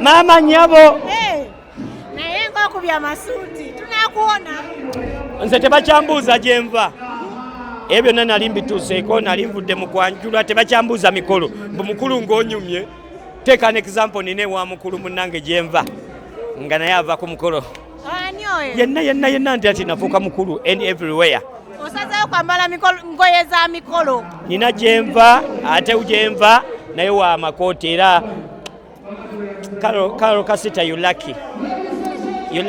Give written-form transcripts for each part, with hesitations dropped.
Mama nyabo. Naye ngokubya masuti tunakuona. Nze tebachambuza jenva. Ebyo nali mbituseeko nali nvudde mu kwanjula tebachambuza mikolo. Mukulu ng'onyumye. Take an example nine wa mukulu munnange jenva. Nga naye ava ku mukolo. Ani oyo? Yenna nti ati nafuuka mukulu and everywhere. Osazeeyo kwambala ngoye za mikolo. Nina jenva ate ujenva naye wa makooti era Carol Kasita, you're lucky. You're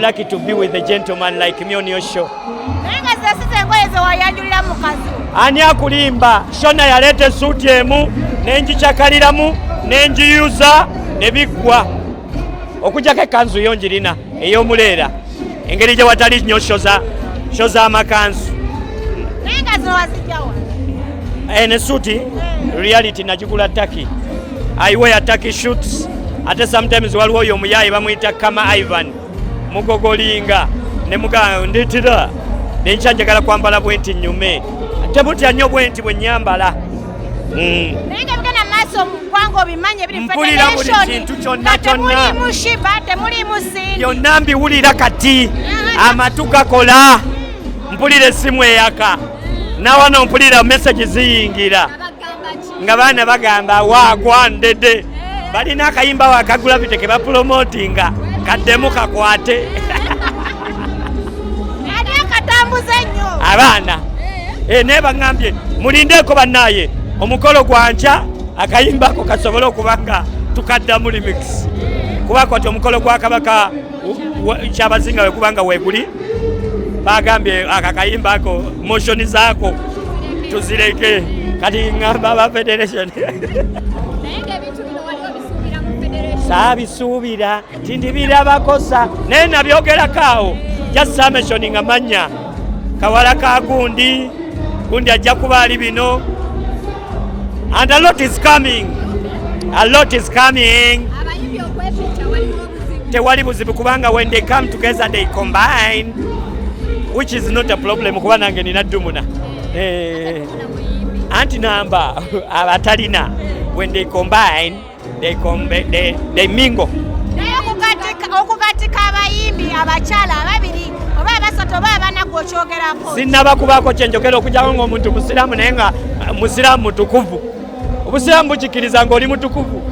lucky to be with a gentleman like me on your show. Nenga zesise ngoye ze wayanjulira mukazi. Ani akulimba shona yalete suti emu nenjichakaliramu nenjiyuza nebigwa. Okujja ke kanzu yonjirina ey'omuleera engeri gye watali nnyo shoza amakanzu. Nenga zo wazijjawa. Ne suti reality najigula Turkey. I wear Turkey shoots. Ate sometimes waliwo oyo omuyayi bamuyita Kama Ivan mugogolinga ne muganga nditira nenjanjagala kwambala bwenti nyume tebutya nnyo bwenti bwe nyambala. Nenga bigana maso kwango bimanye biri mpulira buli kintu kyonna temuli mushiba temuli musindi byonna mbiwulira kati amatu gakola mpulira essimu eyaka nawano mpulira message ziyingira nga baana bagamba waagwandede balina akayimba wakagula biteke bapromotinga kaddemu kakwate abaana naye baŋŋambye mulindeeko bannaye omukolo gwanca akayimbako kasobole okubanga tukaddamu remix kubako ti omukolo gwa Kabaka Kyabazinga wekubanga weguli bagambye akakayimbako moshoni zaako tuzireke kati ŋŋamba aba federation saabisuubira tindibirabakosa naye nabyogerakaawo just mentioning amanya kawala ka gundi ajja kuba ali bino and a lot is coming. Tewali buzibu kubanga when they come together they combine, which is not a problem kuba nange nina dumuna anti number abatalina when they combine they mingle. Naye okukatika abayimbi abakyala ababiri oba abasatu oba abana gw'okyogerako sinnabakubaako kyenjogera okujjawo ng'omuntu musiraamu naye nga musiraamu mutukuvu. Obusiraamu bukikiriza ng'oli mutukuvu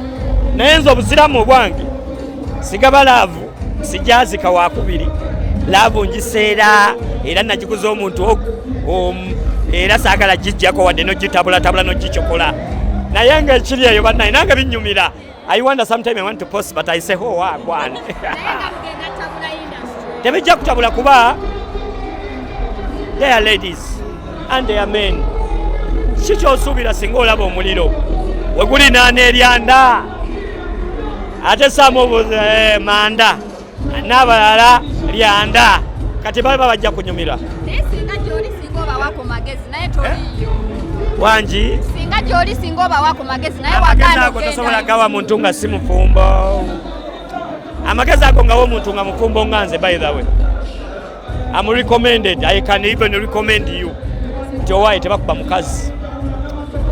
naye nze obusiraamu obwange sigaba laavu sijazika wakubiri laavu ngiseera era nagikuza omuntu era saagala gijjako wadde nogitabulatabula nogicokola naye ng'ekiri eyo bannaye nange binnyumira. I wonder sometimes I want to post but I say oh wagwane tebijja kutabula kuba they are ladies and they are men. Kikyosuubira singa olaba omuliro wegulina n'eryanda ate samubuze manda n'abalala lyanda kati baba bajja kunyumira wangi singa gy'oli singa oba wako magezi naye amagezi ago tosobola gawa muntu nga si mufumbo. Amagezi ago ngawo omuntu nga mufumbo nga nze by the way I'm recommended. I can even recommend you nti owaaye tebakuba mukazi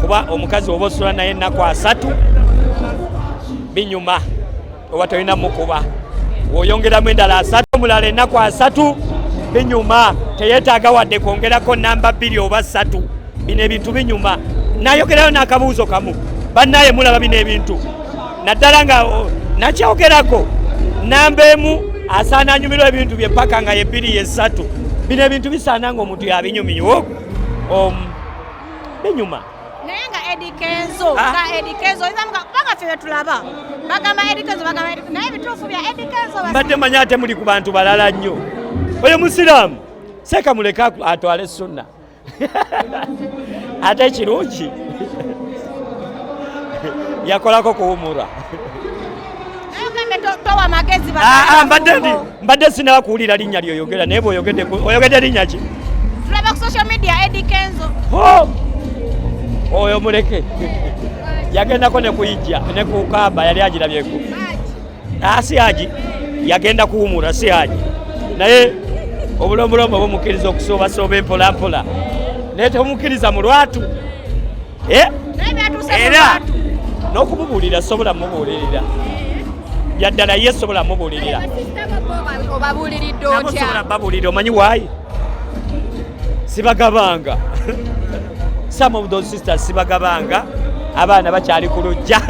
kuba omukazi oba osula naye ennaku 3 binyuma oba tolina mukuba oyongeramu endala 3 omulala ennaku 3 binyuma teyeetaaga wadde kwongerako namba 2 oba 3 bino ebintu binyuma. Nayogerayo n'akabuuzo kamu bannaye mulaba bino ebintu naddala nga nakyogerako namba emu asaana anyumirwa ebintu bye paka nga ye 2 ye 3 bino ebintu bisaana nga omuntu yabinyumiyo binyuma. Naye nga Eddie Kenzo banga ffe tulaba bagamba Eddie Kenzo naye ebituufu bya Eddie Kenzo mbadde manya ate muli ku bantu balala nnyo. Oyo musiraamu seeka muleka atwale sunna ate ekirungi yakolako kuwumura. Mbadde sinaba kuwulira linnya lyoyogera naye oyogedde linnya ki? Tulaba ku social media Eddie Kenzo. Oyo muleke yagendako ne kuyijja ne kukaba yali agirabyeko. Si Haji yagenda kuwumura si Haji naye obulombolombo bumukkiriza okusoobasooba empolampola naye tebumukkiriza mu lwatu era n'okumubuulira sobola mubuulirira byaddala ye sobola mubuulirira obabuuliridde otya sobola babuulirira omanyi waayi sibagabanga some of those sisters sibagabanga abaana bakyali ku lujja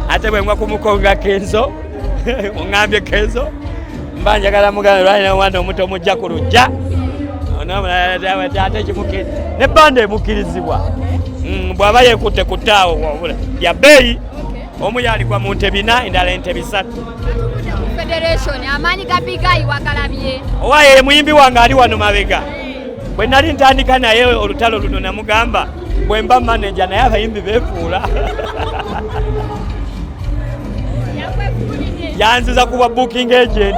ate bwe ngwa kumukonga Kenzo ongambye Kenzo mba njagala mugamba lwalina omwana omuto omujja ku lujja ate kimukiri ne banda emukkirizibwa bw'aba yeekutte ku ttaawo ya bbeeyi omu yalikwa mu ntebe 4 endala entebe 3 owaye muyimbi wange ali wano mabega bwe nali ntandika naye olutalo luno namugamba bwe mba manager naye abayimbi beefuula yanziza kuba booking agent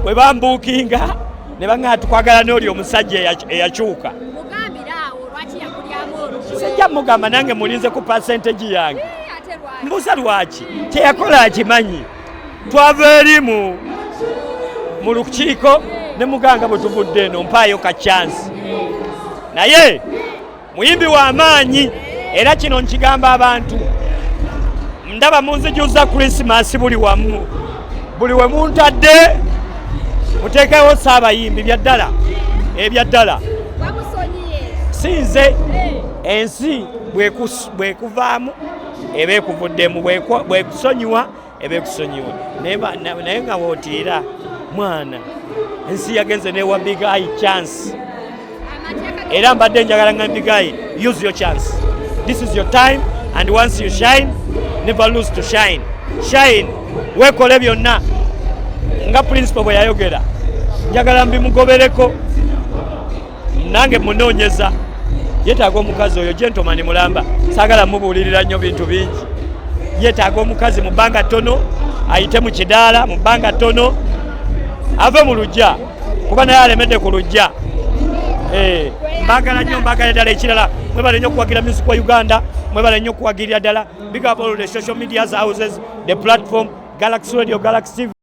bwe bambuukinga ne baŋŋaa tukwagala n'oli omusajja eyakyuka sijja mugamba nange mulinze ku percentage yange mbuusa lwaki kyeyakola akimanyi twava eri mu lukiiko ne muganga bwe tuvudde eno mpaayo ka chance naye muyimbi w'amaanyi era kino nkigamba abantu ndaba munzijuza Christmas buli wamu buli we muntadde muteekewo saabayimbi byaddala ebyaddala sinze ensi bwekuvaamu eba ekuvuddemu bwekusonyiwa eba ekusonyiwa naye nga wootiira mwana ensi yagenze newa Big Eye chance era mbadde njagala nga Big Eye use your chance. This is your time and once you shine never lose to shine. Shine weekole byonna nga principal bwe yayogera njagala mbimugobereko nange munoonyeza yeetaaga omukazi oyo gentleman mulamba saagala mubuulirira nnyo bintu bingi yeetaaga omukazi mu bbanga ttono ayite mu kidaala mu bbanga ttono ave mu lujja kuba naye alemedde ku lujja mbagala nnyo mbagala ddala ekirala mwebale nnyo okuwagira music wa Uganda mwebale nnyo okuwagirira ddala big up all the social media houses the platform Galaxy Radio Galaxy TV